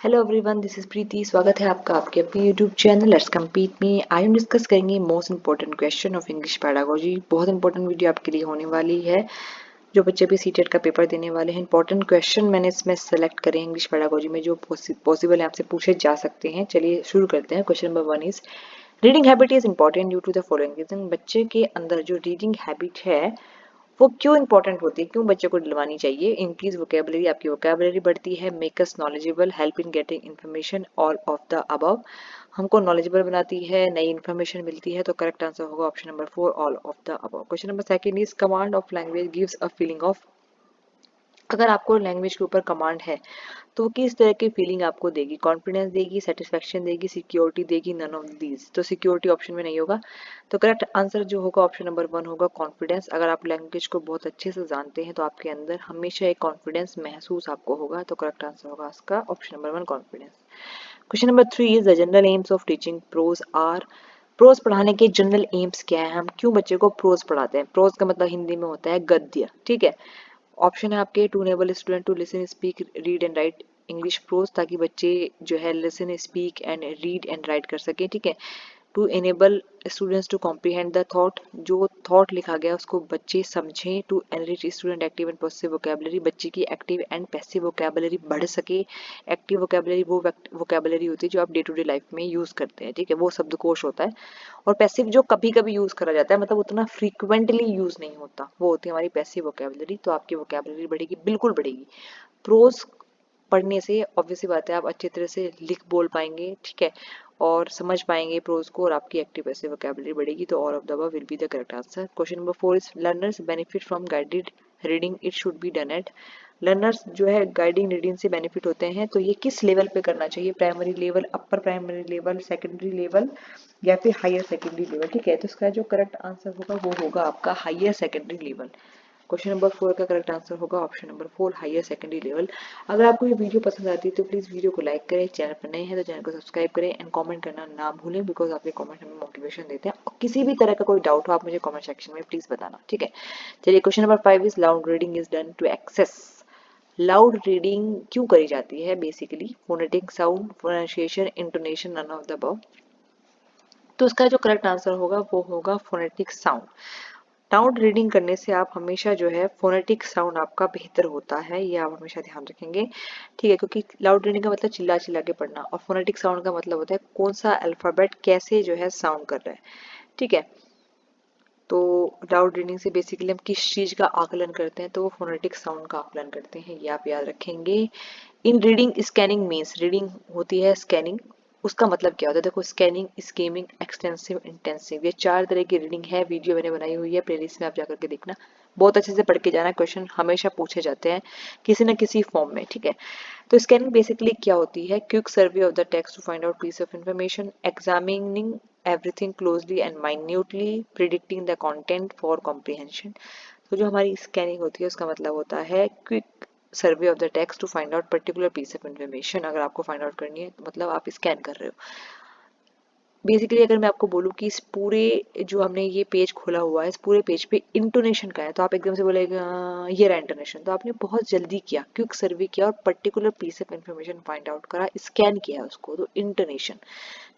Hello everyone, this is प्रीति। स्वागत है आपका आपके अपने यूट्यूब चैनल लेट्स कम्पीट में। आज हम डिस्कस करेंगे most important question of English pedagogy. बहुत इंपॉर्टेंट वीडियो आपके लिए होने वाली है। जो बच्चे भी सीटेट का पेपर देने वाले हैं, इंपॉर्टेंट क्वेश्चन मैंने इसमें सेलेक्ट करे इंग्लिश पैडागोजी में जो पॉसिबल है आपसे पूछे जा सकते हैं। चलिए शुरू करते हैं। Question number 1 is reading habit is important due to the following reason. बच्चे के अंदर जो रीडिंग हैबिट है वो क्यों इंपॉर्टेंट होती है, क्यों बच्चे को दिलवानी चाहिए। इंक्रीज वोकेबलरी, आपकी वोकेबलरी बढ़ती है। Make us knowledgeable, help in getting information, all of the above. हमको नॉलेजेबल बनाती है, नई इन्फॉर्मेशन मिलती है। तो करेक्ट आंसर होगा option number 4, all of the above. Question number second is command of language gives a feeling of. अगर आपको लैंग्वेज के ऊपर कमांड है तो वो किस तरह की फीलिंग आपको देगी। कॉन्फिडेंस देगी, सेटिस्फेक्शन देगी, सिक्योरिटी देगी, नन ऑफ दीज। तो सिक्योरिटी ऑप्शन में नहीं होगा। तो करेक्ट आंसर जो होगा ऑप्शन नंबर 1 होगा, कॉन्फिडेंस। अगर आप लैंग्वेज को बहुत अच्छे से जानते हैं तो आपके अंदर हमेशा एक कॉन्फिडेंस महसूस आपको होगा। तो करेक्ट आंसर होगा इसका option number 1, confidence. Question number 3 is the general aims of teaching prose are. Prose पढ़ाने के जनरल एम्स क्या है, हम क्यों बच्चे को प्रोज पढ़ाते हैं। प्रोज का मतलब हिंदी में होता है गद्य, ठीक है। ऑप्शन है आपके to enable student to listen speak read and write English prose, ताकि बच्चे जो है listen speak and read and write कर सकें, ठीक है। To enable students to comprehend the thought, जो थॉट लिखा गया उसको बच्चे समझें। To enrich student active and passive vocabulary, बच्चे की एक्टिव एंड पैसिव वोकेबलरी बढ़ सके। एक्टिव वोकेबलरी वो वोकेबलरी होती है जो आप डे टू डे लाइफ में यूज करते हैं, ठीक है, वो शब्दकोश होता है। और पैसिव जो कभी कभी यूज करा जाता है, मतलब उतना फ्रीक्वेंटली यूज नहीं होता, वो होती है हमारी पैसिव वोकेबलरी। तो आपकी वोकेबलरी बढ़ेगी, बिल्कुल बढ़ेगी। प्रोज पढ़ने से ऑब्वियसली बात है आप अच्छी तरह से लिख बोल पाएंगे, ठीक है, और समझ पाएंगे प्रोज को, और आपकी एक्टिव पैसिव वोकैबुलरी बढ़ेगी। तो all of the above will be the correct answer. Question number 4 is learners benefit from guided reading, it should be done at. Learners जो है गाइडिंग रीडिंग से बेनिफिट होते हैं, तो ये किस लेवल पे करना चाहिए। Primary level, upper primary level, secondary level या फिर हायर सेकेंडरी लेवल, ठीक है। तो इसका जो करेक्ट आंसर होगा वो होगा आपका higher secondary level. Question number 4 का करेक्ट आंसर होगा option number 4, higher secondary level. अगर आपको ये वीडियो पसंद आती है तो प्लीज वीडियो को लाइक करें, चैनल पर नए हैं तो चैनल को सब्सक्राइब करें एंड कमेंट करना ना भूलें, बिकॉज आपके कमेंट हमें मोटिवेशन देते हैं। और किसी भी तरह का कोई डाउट हो आप मुझे कमेंट सेक्शन में प्लीज बताना, ठीक है। चलिए question number 5 is loud reading is done to access. Loud reading क्यों करी जाती है। Basically phonetic sound, pronunciation, intonation, none of the above. तो इसका जो करेक्ट आंसर होगा वो होगा फोनेटिक साउंड। लाउड रीडिंग करने से आप हमेशा जो है फोनेटिक साउंड आपका बेहतर होता है, ये आप हमेशा ध्यान रखेंगे, ठीक है। क्योंकि लाउड रीडिंग का मतलब चिल्ला चिल्ला के पढ़ना, और फोनेटिक साउंड का मतलब होता है कौन सा अल्फाबेट कैसे जो है साउंड कर रहा है, ठीक है। तो लाउड रीडिंग से बेसिकली हम किस चीज का आकलन करते हैं, तो वो फोनेटिक साउंड का आकलन करते हैं, ये आप याद रखेंगे। इन रीडिंग स्कैनिंग मीन्स, रीडिंग होती है स्कैनिंग, उसका मतलब क्या होता है। देखो स्कैनिंग, स्कीमिंग, एक्सटेंसिव, इंटेंसिव, ये 4 तरह की रीडिंग है। वीडियो मैंने बनाई हुई है, प्लेलिस्ट में आप जाकर के देखना, बहुत अच्छे से पढ़ के जाना। क्वेश्चन हमेशा पूछे जाते हैं किसी न किसी फॉर्म में, ठीक है। तो स्कैनिंग बेसिकली क्या होती है, quick survey of the text to find out piece of information, examining everything closely and minutely, predicting the content for comprehension। तो जो हमारी स्कैनिंग होती है उसका मतलब होता है quick survey of the text to find out particular piece of information. अगर आपको फाइंड आउट करनी है तो मतलब आप स्कैन कर रहे हो। बेसिकली अगर मैं आपको बोलूँ कि इस पूरे जो हमने ये पेज खोला हुआ है, इस पूरे पेज पे इंटोनेशन का है, तो आप एकदम से बोलेगा ये रहा इंटोनेशन, तो आपने बहुत जल्दी किया, क्विक सर्वे किया और particular piece of information find out करा, स्कैन किया उसको, तो इंटोनेशन,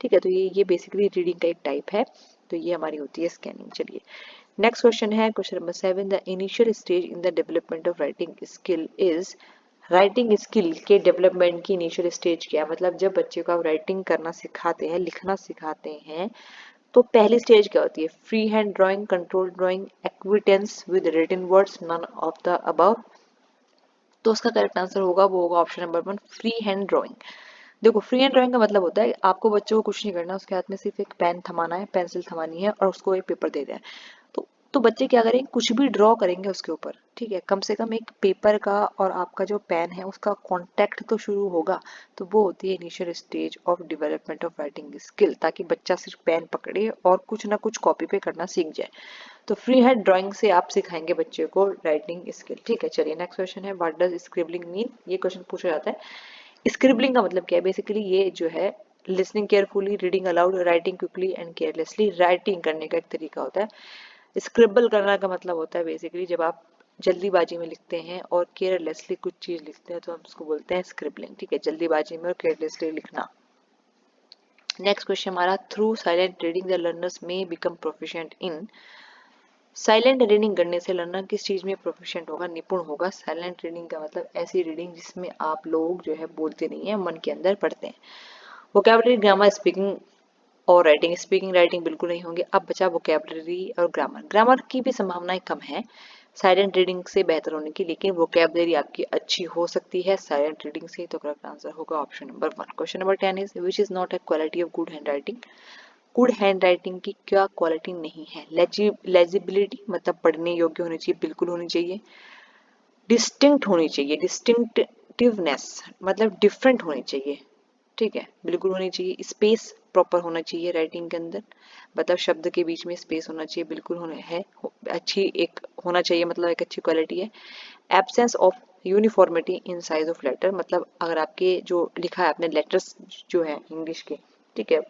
ठीक है। तो ये बेसिकली रीडिंग का एक टाइप है, तो ये हमारी होती है स्कैनिंग। चलिए नेक्स्ट क्वेश्चन है question number 7, the initial stage in the development of writing skill is. Writing skill के डेवलपमेंट की इनिशियल स्टेज क्या है, मतलब जब बच्चे को आप राइटिंग करना सिखाते हैं, लिखना सिखाते हैं, तो पहली स्टेज क्या होती है। Free hand drawing, control drawing, acquaintance with written words, none of the above. तो उसका करेक्ट आंसर होगा वो होगा option number 1, free hand drawing. देखो फ्री हैंड ड्राइंग का मतलब होता है आपको बच्चों को कुछ नहीं करना, उसके हाथ में सिर्फ एक पेन थमाना है, पेंसिल थमानी है और उसको एक पेपर दे देना है। तो बच्चे क्या करेंगे, कुछ भी ड्रॉ करेंगे उसके ऊपर, ठीक है। कम से कम एक पेपर का और आपका जो पेन है उसका कांटेक्ट तो शुरू होगा। तो वो होती है initial stage of development of writing skill, ताकि बच्चा सिर्फ पेन पकड़े और कुछ ना कुछ कॉपी पे करना सीख जाए। तो फ्री हैंड ड्राइंग से आप सिखाएंगे बच्चे को राइटिंग स्किल, ठीक है। चलिए नेक्स्ट क्वेश्चन है, व्हाट डज स्क्रिबलिंग मीन। ये क्वेश्चन पूछा जाता है। स्क्रिबलिंग का मतलब क्या है, बेसिकली ये जो है listening carefully, reading allowed, writing quickly and carelessly. Writing करने का एक तरीका होता है। स्क्रिबल करना का मतलब होता है बेसिकली जब आप जल्दीबाजी में लिखते हैं और केयरलेसली कुछ चीज लिखते हैं तो हम उसको बोलते हैं स्क्रिबलिंग। ठीक है, जल्दीबाजी में और केयरलेसली लिखना। नेक्स्ट क्वेश्चन हमारा, through silent reading the learners may become proficient in. Silent reading करने से लर्नर किस चीज में प्रोफिशिएंट होगा, निपुण होगा। साइलेंट रीडिंग का मतलब ऐसी रीडिंग जिसमें आप लोग जो है बोलते नहीं है, मन के अंदर पढ़ते हैं। वोकैबुलरी, ग्रामर, स्पीकिंग और राइटिंग। स्पीकिंग राइटिंग बिल्कुल नहीं होंगे। अब बचा वोकैबुलरी और ग्रामर। ग्रामर की भी संभावनाएं कम है साइलेंट रीडिंग से बेहतर होने की, लेकिन वोकैबुलरी आपकी अच्छी हो सकती है साइलेंट रीडिंग से। तो करेक्ट आंसर होगा option number 1। Question number 10 is which is not a quality of good hand writing. Good hand writing की क्या क्वालिटी नहीं है। लेजिबिलिटी मतलब पढ़ने योग्य होनी चाहिए, बिल्कुल होनी चाहिए। डिस्टिंक्ट होनी चाहिए, डिस्टिंक्टिवनेस मतलब डिफरेंट होनी चाहिए। ठीक है, बिल्कुल होनी चाहिए। स्पेस प्रॉपर होना चाहिए राइटिंग के अंदर, मतलब शब्द के बीच में स्पेस होना चाहिए, बिल्कुल होना है। अच्छी एक होना चाहिए, मतलब एक अच्छी क्वालिटी है। Absence of uniformity in size of letter, मतलब अगर आपके जो लिखा है आपने लेटर्स जो है इंग्लिश के, ठीक है,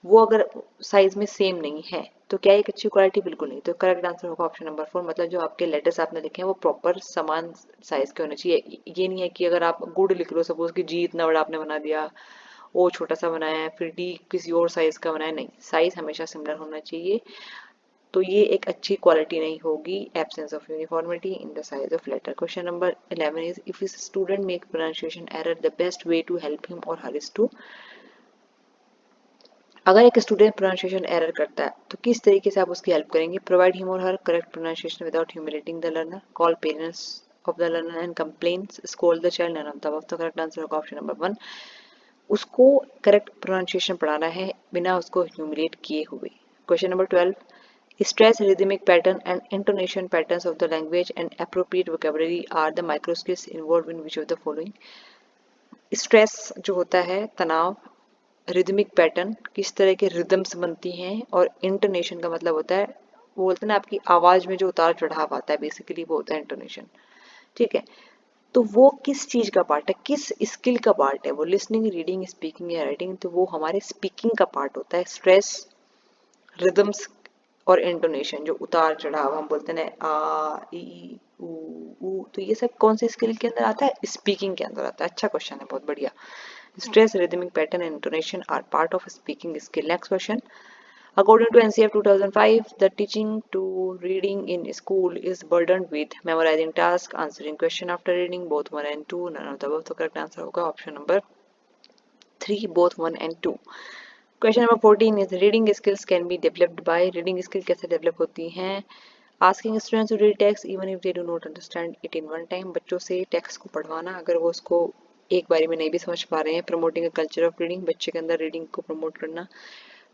वो अगर साइज में सेम नहीं है तो क्या एक अच्छी क्वालिटी, बिल्कुल नहीं। तो करेक्ट आंसर होगा ऑप्शन नंबर 4, मतलब जो आपके लेटर्स आपने लिखे हैं वो प्रॉपर समान साइज के होने चाहिए। ये नहीं है कि अगर आप गुड लिख लो, सपोज कि जी इतना बड़ा आपने बना दिया, ओ छोटा सा बनाया है, फिर डी किसी और साइज का बनाया, नहीं, साइज हमेशा सिमिलर होना चाहिए। तो ये एक अच्छी क्वालिटी नहीं होगी, absence of uniformity in the size of letter. Question number 11 is if is student make pronunciation error the best way to help him or her is to. अगर एक स्टूडेंट प्रोनाउंसिएशन एरर करता है तो किस तरीके से आप उसकी हेल्प करेंगे। Provide him or her correct pronunciation without humiliating the learner, call parents of the learner and complaints, scold the child, none of the above. तो करेक्ट आंसर होगा ऑप्शन नंबर 1। उसको करेक्ट प्रोनाउंसिएशन पढ़ाना है बिना उसको humiliate किए हुए। Question number 12, stress rhythmic pattern and intonation patterns of the language and appropriate vocabulary are the micro skills involved in which of the following। Stress जो होता है, तनाव, रिदमिक पैटर्न किस तरह के रिदम्स बनती हैं, और इंटोनेशन का मतलब होता है, वो बोलते हैं ना आपकी आवाज में जो उतार चढ़ाव आता है, बेसिकली वो होता है इंटोनेशन। ठीक है, तो वो किस चीज का पार्ट है, किस स्किल का पार्ट है वो, लिसनिंग, रीडिंग, स्पीकिंग या राइटिंग। तो वो हमारे स्पीकिंग का पार्ट होता है। स्ट्रेस, रिदम्स और इंटोनेशन, जो उतार चढ़ाव हम बोलते हैं ना, आ ई ऊ, तो ये सब कौन से स्किल के अंदर आता है, स्पीकिंग के अंदर आता है। अच्छा क्वेश्चन है, बहुत बढ़िया। Stress, rhythmic pattern and intonation are part of a speaking skill. Next question. According to NCF 2005, the teaching to reading in school is burdened with memorizing tasks, answering question after reading, both 1 and 2. None of the above. तो correct answer होगा option number 3, both 1 and 2. Question number 14 is reading skills can be developed by। reading skill कैसे develop होती हैं। Asking students to read text even if they do not understand it in one time। बच्चों से text को पढ़वाना अगर वो उसको एक बारी में नहीं भी समझ पा रहे हैं। Promoting a culture of reading, बच्चे के अंदर रीडिंग को प्रमोट करना।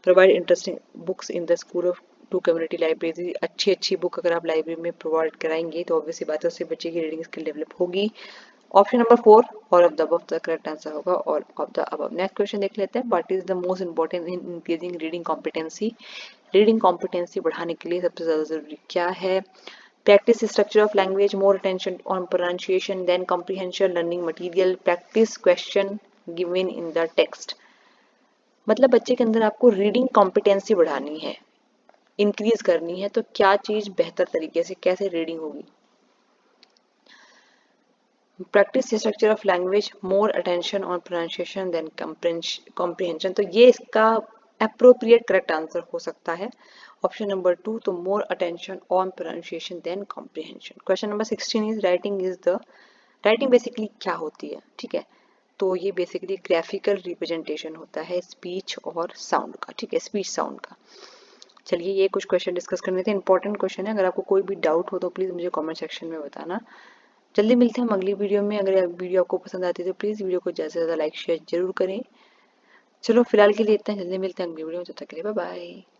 Provide interesting books in the school of to community library, अच्छी अच्छी बुक अगर आप लाइब्रेरी में प्रोवाइड कराएंगे तो ऑब्वियसली बात है उससे बच्चे की रीडिंग स्किल डेवलप होगी। Option number 4 all of the above the correct answer होगा, all of the above. Next question देख लेते हैं, what is the most important in increasing reading competency. Reading competency बढ़ाने के लिए सबसे ज्यादा जरूरी क्या है। Practice structure of language, more attention on pronunciation than comprehension, learning material, practice question given in the text। मतलब बच्चे के अंदर आपको रीडिंग कॉम्पिटेंसी बढ़ानी है, इंक्रीज करनी है, तो क्या चीज बेहतर तरीके से कैसे रीडिंग होगी। Practice structure of language, more attention on pronunciation then comprehension, तो ये इसका अप्रोप्रिएट करेक्ट आंसर हो सकता है ऑप्शन नंबर 2, तो more attention on pronunciation then comprehension. Question number 16 is writing is the. Writing basically क्या होती है, ठीक है, तो ये बेसिकली ग्राफिकल रिप्रेजेंटेशन होता है स्पीच और साउंड का, ठीक है, स्पीच साउंड का। चलिए ये कुछ क्वेश्चन डिस्कस करने थे, इंपॉर्टेंट क्वेश्चन है। अगर आपको कोई भी डाउट हो तो प्लीज मुझे कमेंट सेक्शन में बताना। जल्दी मिलते हैं हम अगली वीडियो में। अगर वीडियो आपको पसंद आती है तो प्लीज वीडियो को ज्यादा से ज्यादा लाइक शेयर जरूर करें। चलो फिलहाल के लिए इतना, जल्दी मिलते हैं अगली वीडियो में, तब तक के लिए बाय बाय।